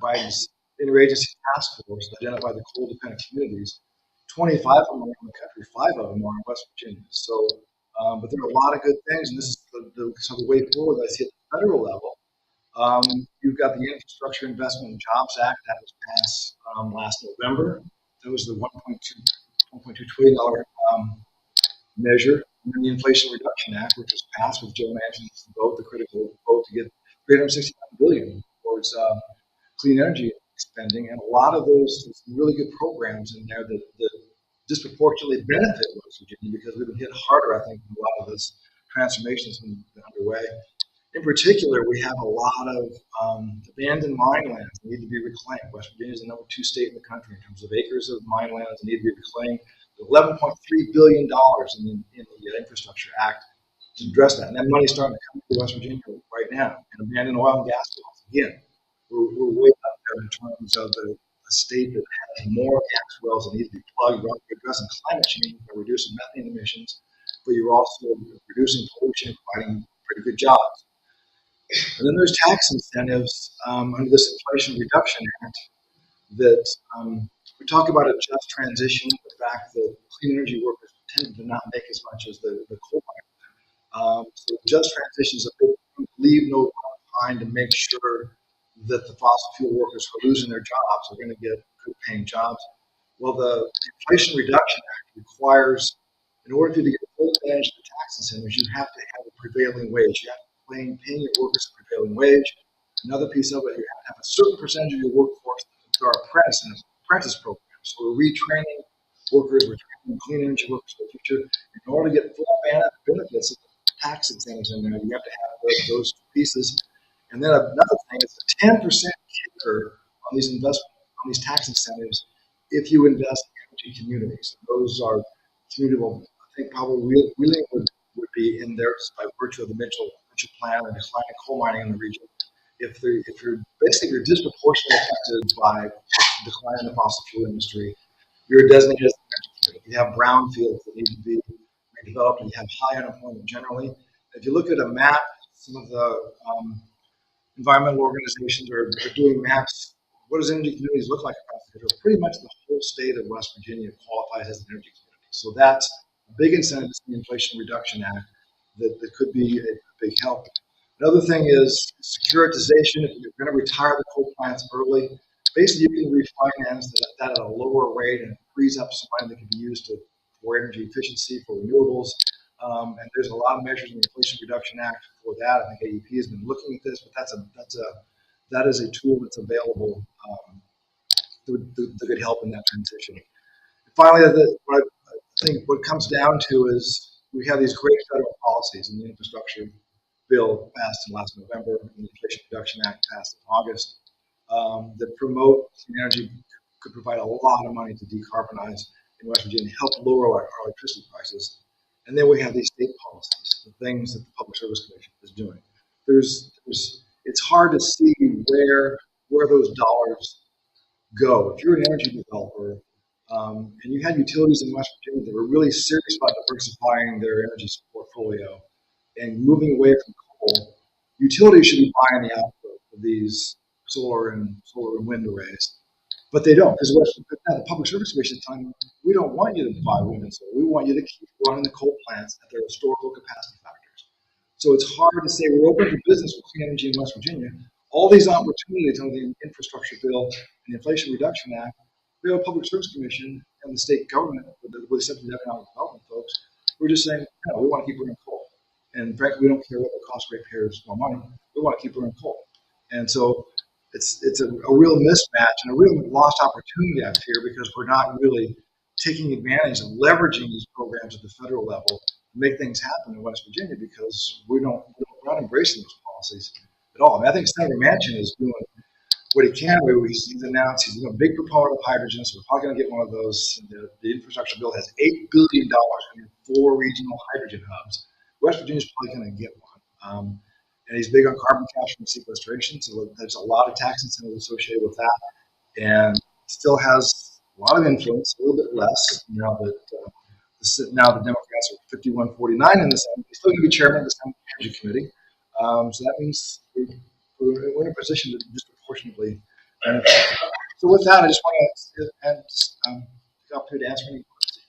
Biden's interagency task force that identified the coal-dependent communities, 25 of them are in the country, 5 of them are in West Virginia. So, but there are a lot of good things, and this is the way forward I see at the federal level. You've got the Infrastructure Investment and Jobs Act that was passed last November. That was the $1.2 $1.2 trillion measure, and then the Inflation Reduction Act, which was passed with Joe Manchin's vote, the critical vote to get $369 billion towards clean energy spending, and a lot of those really good programs in there that disproportionately benefit West Virginia because we've been hit harder, I think, than a lot of this transformation has been underway. In particular, we have a lot of abandoned mine lands that need to be reclaimed. West Virginia is the #2 state in the country in terms of acres of mine lands that need to be reclaimed. There's $11.3 billion in the Infrastructure Act to address that. And that money's starting to come to West Virginia right now. And abandoned oil and gas wells, again, we're way up there in terms of a state that has more gas wells that need to be plugged. We're addressing climate change by reducing methane emissions, but you're also reducing pollution, providing pretty good jobs. And then there's tax incentives under this Inflation Reduction Act that we talk about a just transition, the fact that clean energy workers tend to not make as much as the coal miners. So just transition is a big leave no one behind to make sure that the fossil fuel workers who are losing their jobs are going to get good paying jobs. Well, the Inflation Reduction Act requires, in order for you to get full advantage of the tax incentives, you have to have a prevailing wage. You have to paying your workers a prevailing wage. Another piece of it, you have to have a certain percentage of your workforce that are apprentice programs. So we're retraining workers, we're training clean energy workers for the future. In order to get full benefits of the tax incentives in there, you have to have those two pieces. And then another thing is a 10% kicker on these tax incentives if you invest in energy communities. Those are community, I think probably really would be in there by virtue of the Mitchell Plan and declining coal mining in the region. If you're disproportionately affected by the decline in the fossil fuel industry, you're designated as an energy community. You have brownfields that need to be redeveloped, and you have high unemployment generally. If you look at a map, some of the environmental organizations are doing maps. What does energy communities look like across the country? Pretty much the whole state of West Virginia qualifies as an energy community. So that's a big incentive in the Inflation Reduction Act that could be a big help. Another thing is securitization. If you're going to retire the coal plants early, basically you can refinance that at a lower rate and frees up some money that can be used for energy efficiency, for renewables. And there's a lot of measures in the Inflation Reduction Act for that. I think AEP has been looking at this, but that is a tool that's available that could help in that transition. And finally, I think what comes down to is we have these great federal policies in the infrastructure bill passed in last November, and the Inflation Reduction Act passed in August, that promote clean energy, could provide a lot of money to decarbonize in West Virginia, help lower our electricity prices. And then we have these state policies, the things that the Public Service Commission is doing. It's hard to see where those dollars go. If you're an energy developer, and you had utilities in West Virginia that were really serious about diversifying their energy portfolio and moving away from coal, utilities should be buying the output of these solar and wind arrays. But they don't, because the Public Service Commission is telling them, we don't want you to buy wind and solar. We want you to keep running the coal plants at their historical capacity factors. So it's hard to say we're open for business with clean energy in West Virginia. All these opportunities under the Infrastructure Bill and the Inflation Reduction Act, we have a Public Service Commission and the state government, with the exception of economic development folks, we're just saying, no, we want to keep running coal. And frankly, we don't care what the cost ratepayers more money. We want to keep running coal. And so it's a real mismatch and a real lost opportunity out here because we're not really taking advantage of leveraging these programs at the federal level to make things happen in West Virginia because we're not embracing those policies at all. I mean, I think Senator Manchin is doing what he can. He's announced he's a big proponent of hydrogen, so we're probably going to get one of those. The infrastructure bill has $8 billion in 4 regional hydrogen hubs. West Virginia's probably going to get one. And he's big on carbon capture and sequestration, so there's a lot of tax incentives associated with that. And still has a lot of influence, a little bit less, now that now the Democrats are 51-49 in the Senate. He's still going to be chairman of the Senate Energy Committee. So that means we're in a position to disproportionately benefit. So with that, I just want to take the opportunity to answer any questions.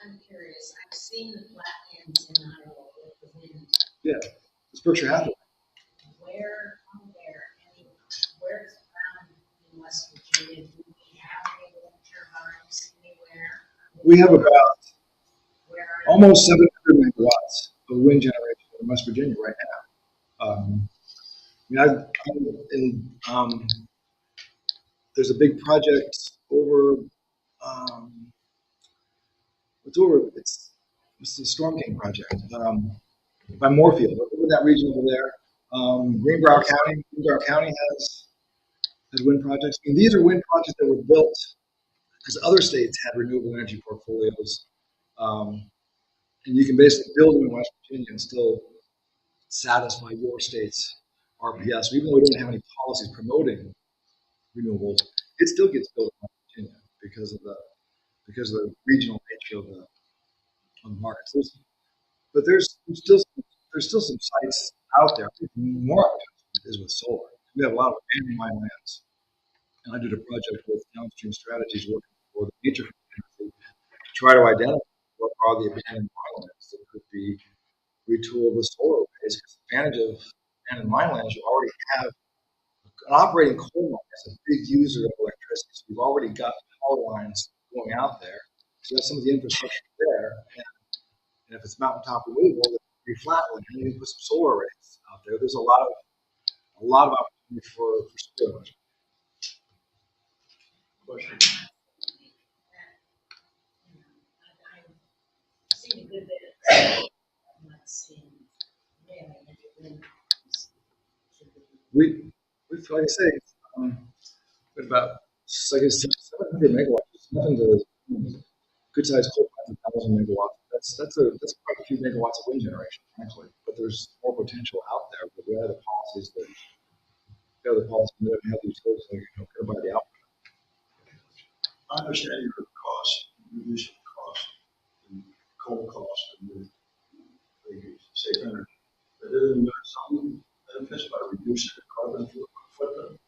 I'm curious. I've seen the flatlands in Iowa with the wind. Yeah, it's Berkshire Hathaway. Where's ground in West Virginia? Do we have any We have about Where are almost 700 megawatts of wind generation in West Virginia right now. I'm in, there's a big project over, um, it's the Storm King project, by Moorfield, over that region over there. Greenbrier County has wind projects. I mean, these are wind projects that were built because other states had renewable energy portfolios. And you can basically build them in West Virginia and still satisfy your state's RPS. Even though we don't have any policies promoting renewables, it still gets built in West Virginia because of the regional nature of the markets. But there's still some sites out there. I think more of it is with solar. We have a lot of abandoned mine lands, and I did a project with Downstream Strategies working for the Nature Conservancy to try to identify what are the abandoned mine lands that could be retooled with solar arrays. Because the advantage of abandoned mine lands, you already have an operating coal mine is a big user of electricity. So you've already got power lines going out there. So that's some of the infrastructure there. And if it's mountaintop renewable, then you flatland and you can put some solar arrays out there. There's a lot of opportunity for solar. Question. I've seen a good bit of that. I'm not seeing really any wind. We like I say, we're about like I said, 700 megawatts. It's nothing to good sized coal plant, 1,000 megawatts. That's quite a few megawatts of wind generation, frankly. But there's more potential out there. But we have the policies that we have the utilities that are by the output. I understand your cost, reducing cost, and coal cost, and the save energy. But isn't there some benefits by reducing the carbon footprint?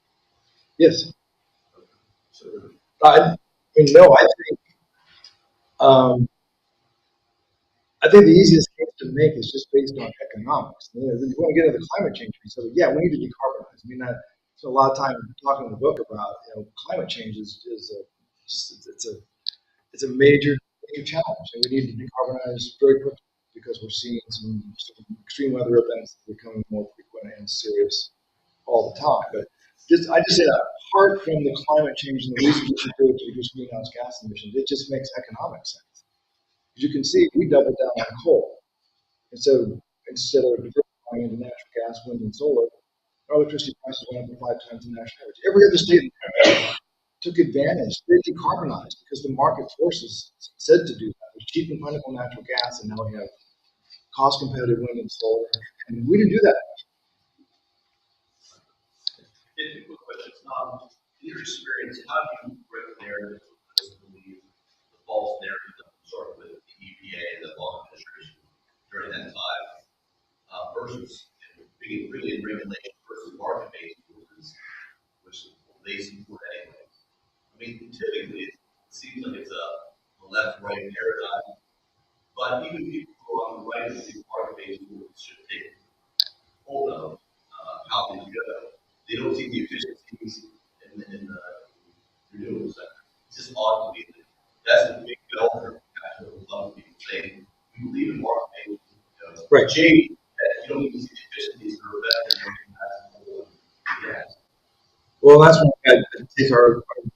Yes. So, I mean, no, I think the easiest case to make is just based on economics. You want to get into the climate change piece of it. Yeah, we need to decarbonize. I mean, so a lot of time talking in the book about climate change is it's a major challenge, and we need to decarbonize very quickly because we're seeing some extreme weather events becoming more frequent and serious all the time. But I just say that apart from the climate change and the reasons we should do it to reduce greenhouse gas emissions, it just makes economic sense. As you can see, we doubled down on coal. Instead of diversifying into natural gas, wind, and solar, our electricity prices went up to 5 times the national average. Every other state in America took advantage. They decarbonized because the market forces said to do that. There's cheap and plentiful natural gas, and now we have cost competitive wind and solar. And we didn't do that. Quick question. In your experience, how do you break the narrative of the false narrative that was sort of with the EPA and the law administration during that time versus being really in regulation versus market-based which they support anyway? I mean, typically it seems like it's a left-right paradigm, but even people who are on the right of the market-based should take hold of how things go. They don't see the efficiencies in the renewable sector. It's just odd to me that that's the big builder. I would love to be saying we believe in market Right. change that you don't even see the efficiencies that are better than gas. Well, that's what we had to take our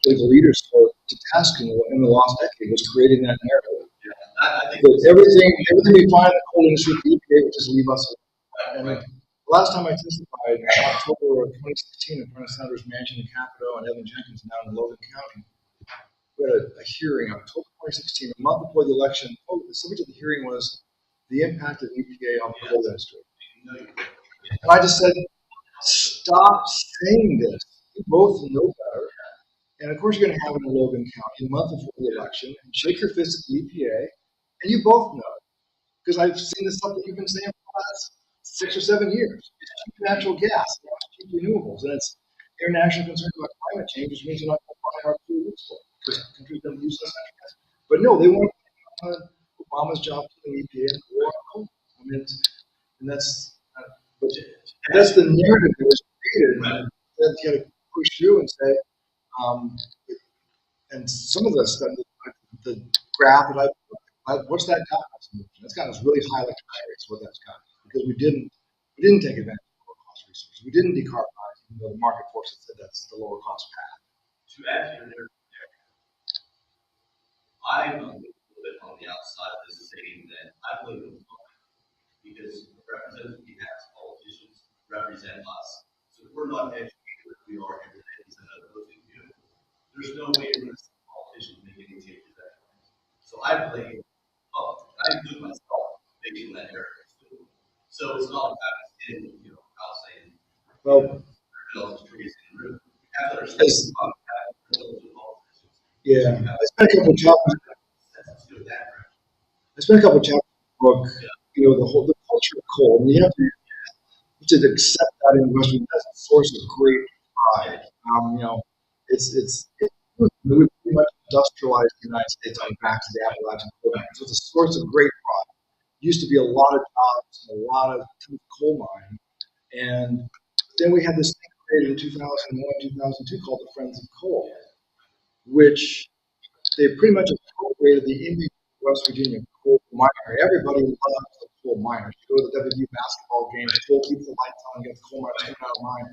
political leaders to task in the last decade was creating that narrative. Yeah, I think That everything we find in the coal industry, the EPA would just leave us alone. right. The last time I testified in October of 2016 in front of Senators Manchin and Capito and Evan Jenkins down in Logan County, we had a hearing in October 2016, a month before the election. The subject of the hearing was the impact of EPA on the coal industry. And I just said, stop saying this. You both know better. And of course, you're going to have it in Logan County a month before the election and shake your fist at the EPA. And you both know it. Because I've seen this stuff that you've been saying for the last 6 or 7 years. It's cheap natural gas, it's cheap renewables, and it's international concern about climate change, which means you're not going to buy our fuel because countries don't use less natural gas. But no, they want Obama's job to the EPA and war on coal. I mean, and that's the narrative that was created, and then you got to push through and say, and some of the stuff, the graph that what's that got us? That's got us really high electric rates. What that's got because we didn't take advantage of lower cost resources. We didn't decarbonize, even though the market forces said that's the lower cost path. To add to your narrative there, I'm a little bit on the outside of this saying that I believe in fine because the representatives we have as politicians represent us. So if we're not educated as we are every day, and other things good, there's no way we're going to see politicians make any changes that way. So I blame I include myself based on that area. So it's not about saying, I'll say, Well, else is trees in the room. We have to understand yeah, I spent a couple of chapters. I spent a couple of chapters in the book. The culture of coal. And you have to accept that in Western as a source of great pride. We pretty much industrialized the United States on the backs of the Appalachian coal mines. So it's a source of great pride. Used to be a lot of jobs, a lot of coal mining, and then we had this thing created in 2001, 2002 called the Friends of Coal, which they pretty much appropriated the image of West Virginia coal miner. Everybody loves the coal miners. You go to the WVU basketball game, coal keeps the lights on, get the coal miners coming out of the mine.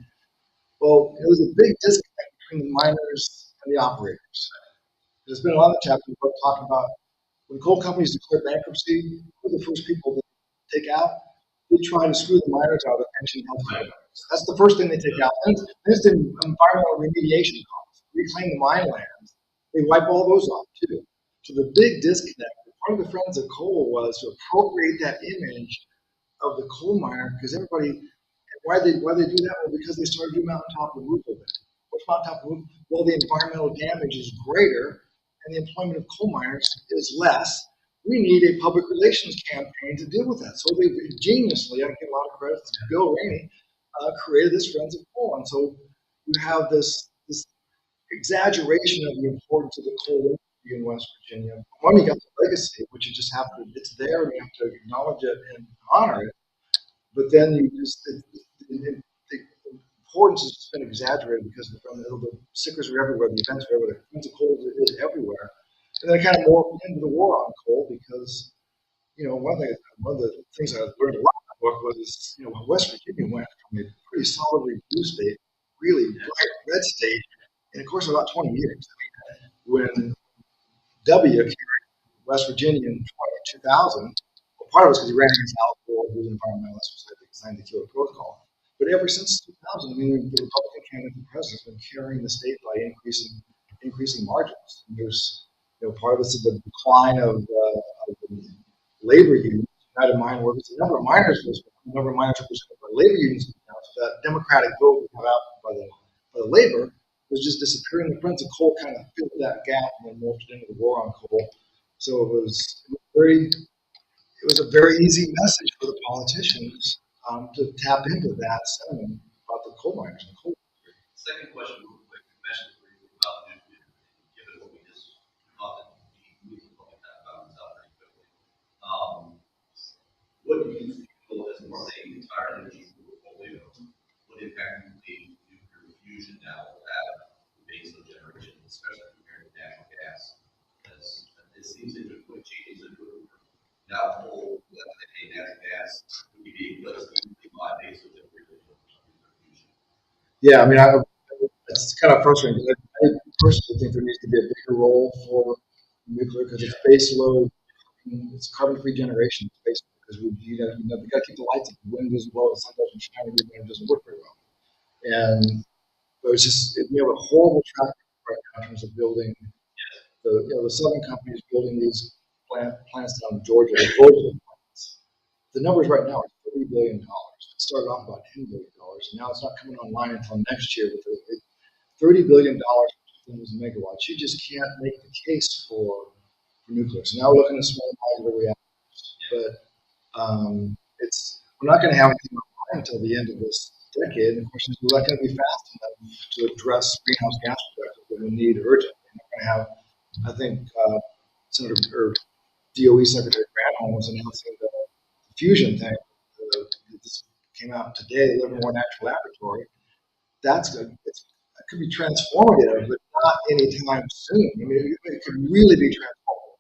Well, it was a big disconnect between the miners and the operators. There's been a lot of chapters about talking about when coal companies declare bankruptcy, who are the first people that take out? They try to screw the miners out of pension health care. That's the first thing they take out. And there's the environmental remediation costs. Reclaim the mine lands. They wipe all those off too. So the big disconnect, part of the Friends of Coal was to appropriate that image of the coal miner because everybody, why they do that? Well, because they started doing mountaintop removal. What's mountaintop removal? Well, the environmental damage is greater and the employment of coal miners is less. We need a public relations campaign to deal with that. So they geniusly, I give a lot of credit to Bill Rainey, created this Friends of Coal. And so you have this exaggeration of the importance of the coal industry in West Virginia. One, you got the legacy, which you just have to, it's there, and you have to acknowledge it and honor it. But then the importance has just been exaggerated because the stickers are everywhere, the events are everywhere, the Friends of Coal is everywhere. And then it kind of morphed into the war on coal because, one of the things I learned a lot in the book was, West Virginia went from a pretty solidly blue state, really bright red state, in a course of about 20 years. I mean, when W carried West Virginia in 2000, well, part of it was because he ran against Al Gore, who was an environmentalist, who said they signed the Kyoto Protocol. But ever since 2000, I mean, the Republican candidate for president has been carrying the state by increasing margins. And there's, part of this is the decline of the labor unions, United Mine Workers. The number of miners represented by labor unions now, so that Democratic vote got out by the labor was just disappearing. The Friends of Coal kind of filled that gap and then morphed into the war on coal. So it was a very easy message for the politicians to tap into that sentiment about the coal miners and coal. Second question, real quick. You mentioned briefly about nuclear, given what we just thought that we can probably kind of balance out pretty quickly. What do you feel as more of an entire energy portfolio? What impact do you think nuclear fusion now will have on base load generation, especially compared to natural gas? Because it seems that there's quick changes in now coal, natural gas would be less than my base load generation. Yeah, I mean, it's kind of frustrating. I personally think there needs to be a bigger role for nuclear because it's base load, it's carbon-free generation. Because we got to keep the lights up. The wind doesn't blow, the sun doesn't shine, it doesn't work very well. And it's just we have a horrible track right now in terms of building. The southern companies building these plants down in Georgia, the Georgia plants. The numbers right now are $30 billion. It started off about $10 billion, and now it's not coming online until next year with $30 billion for 2,000 megawatts. You just can't make the case for nuclear. So now we're looking at small modular reactors, but we're not going to have anything online until the end of this decade. And the question is, will that going to be fast enough to address greenhouse gas reductions that we need urgently? We're not going to have, I think, DOE Secretary Granholm was announcing the fusion thing. This came out today, Livermore Natural Laboratory. That's good. That could be transformative, but not anytime soon. I mean, it could really be transformative.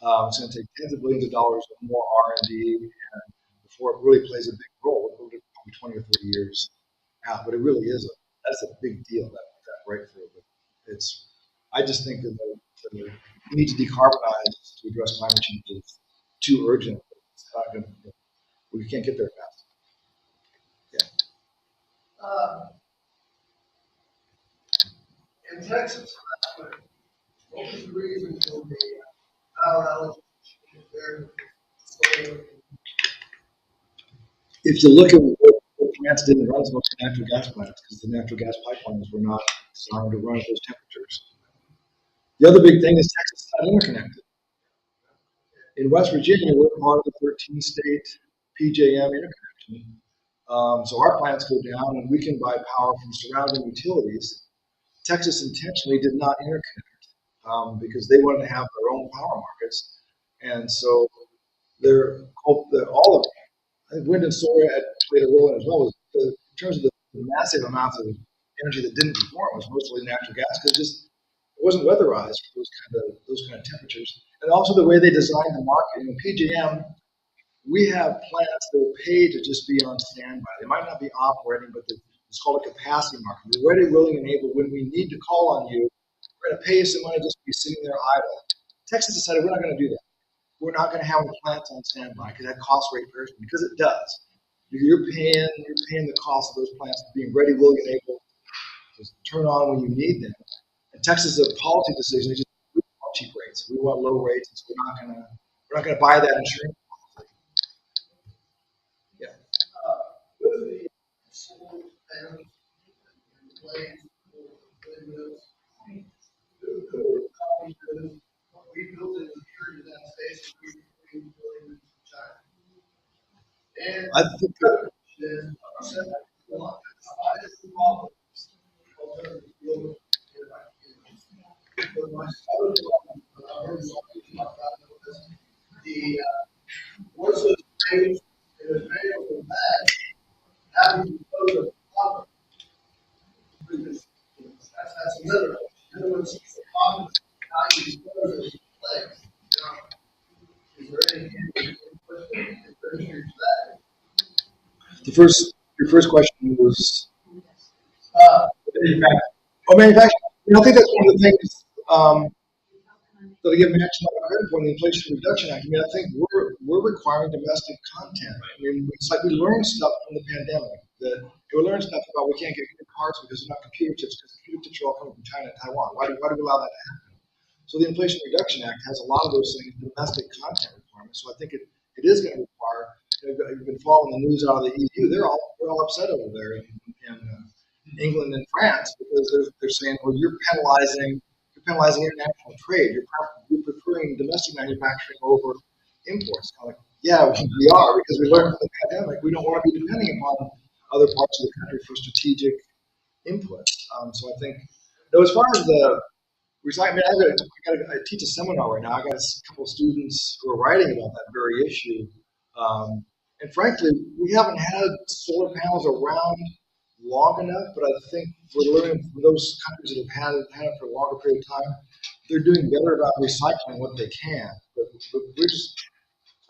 It's going to take tens of billions of dollars of more R&D and before it really plays a big role. It'll be probably 20 or 30 years out, but it really is that's a big deal, that breakthrough. But I just think that the need to decarbonize to address climate change is too urgent. It's not going to, we can't get there fast. In Texas, what was the reason for the power outage there? If you look at what plants didn't run, it's mostly natural gas plants because the natural gas pipelines were not designed to run at those temperatures. The other big thing is Texas is not interconnected. In West Virginia, we're part of the 13-state PJM interconnection. So our plants go down and we can buy power from surrounding utilities. Texas intentionally did not interconnect because they wanted to have their own power markets. And so all of I think wind and solar had played a role in it as well. In terms of the massive amounts of energy that didn't perform was mostly natural gas because it wasn't weatherized for those kind of temperatures. And also the way they designed the market. In PJM, we have plants that are paid to just be on standby. They might not be operating, but it's called a capacity market. We're ready, willing, and able. When we need to call on you, we're going to pay you some money just to be sitting there idle. Texas decided we're not going to do that. We're not going to have the plants on standby because that cost rate person, because it does. You're paying the cost of those plants being ready, willing, and able to turn on when you need them. And Texas is a policy decision. We want cheap rates. We want low rates, and so we're not going to buy that insurance policy. Yeah. With the solar panels and the blades for windmills, we built it here in the United States, we built it in China. And I think that, then said, well, I just involved alternative fuel. But my other problem, I heard something about this, the what's the range in the mail from that? How do you pose a problem? Because that's another. In other words, how do you pose a place? Is there any to that? your first question was manufacturing. I think that's one of the things that I give Max a lot of credit for in the Inflation Reduction Act. I think we're requiring domestic content. It's like we learned stuff from the pandemic. We learned stuff about we can't get good cars because they're not computer chips, because computer chips are all coming from China and Taiwan. Why do we allow that to happen? So the Inflation Reduction Act has a lot of those things, domestic content requirements. So I think it is going to require. You've been following the news out of the EU. They're all upset over there in England and France because they're saying, well, you're penalizing international trade. You're preferring domestic manufacturing over imports. Kind of like, yeah, we are, because we learned from the pandemic we don't want to be depending upon other parts of the country for strategic input. So I think, as far as the recycling, I teach a seminar right now. I got a couple of students who are writing about that very issue. And frankly, we haven't had solar panels around long enough, but I think we're learning from those countries that have had it for a longer period of time, they're doing better about recycling what they can. But we're just,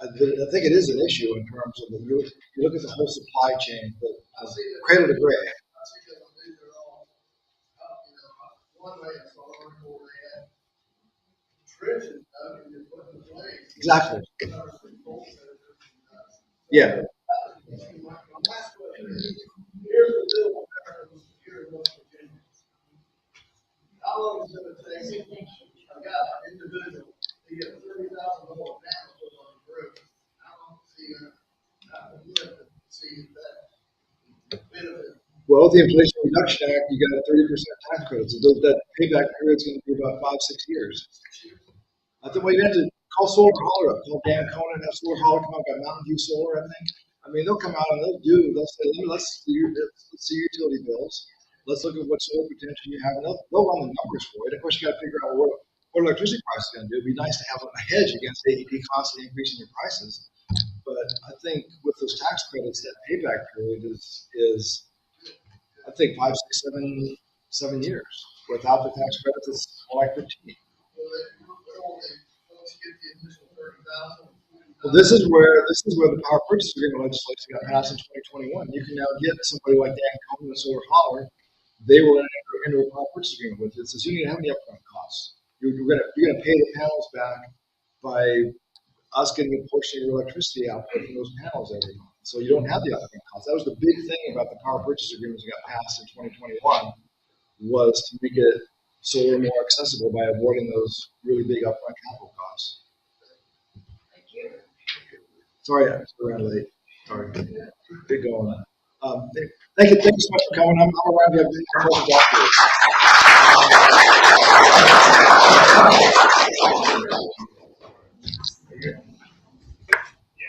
I think it is an issue in terms of you look at the whole supply chain, but cradle to grave. One way I saw an article where they had trenches dug and they put in place. Exactly. Yeah. My last question is, here's the bill here in West Virginia. How long is it going to take? I've got an individual to get $30,000 panels put on the roof. How long is he going to see that benefit? Well, the Inflation Reduction Act, you got a 30% tax credit. So that payback period is going to be about 5-6 years. I think you have to call Solar Holler up. Call Dan Conan, have Solar Holler come up. Got Mountain View Solar, I think. They'll come out and they'll say, let's see your utility bills. Let's look at what solar potential you have, and they'll run the numbers for it. Of course, you got to figure out what electricity price is going to do. It'd be nice to have a hedge against AEP constantly increasing your prices. But I think with those tax credits, that payback period is I think 5, 6, 7 years. Without the tax credits, it's more like 15. Well, once you get the initial Well, this is where the power purchase agreement legislation got passed in 2021. You can now get somebody like Dan Cohen with Solar Holler. They will enter into a power purchase agreement with it. It says you need to have any upfront costs. You're gonna pay the panels back by us getting a portion of your electricity output from those panels every month. So you don't have the upfront costs. That was the big thing about the power purchase agreements that got passed in 2021, was to make it solar more accessible by avoiding those really big upfront capital costs. Thank you. Sorry, I ran late. Sorry. Good going. Thank you so much for coming. I'm around to have questions afterwards.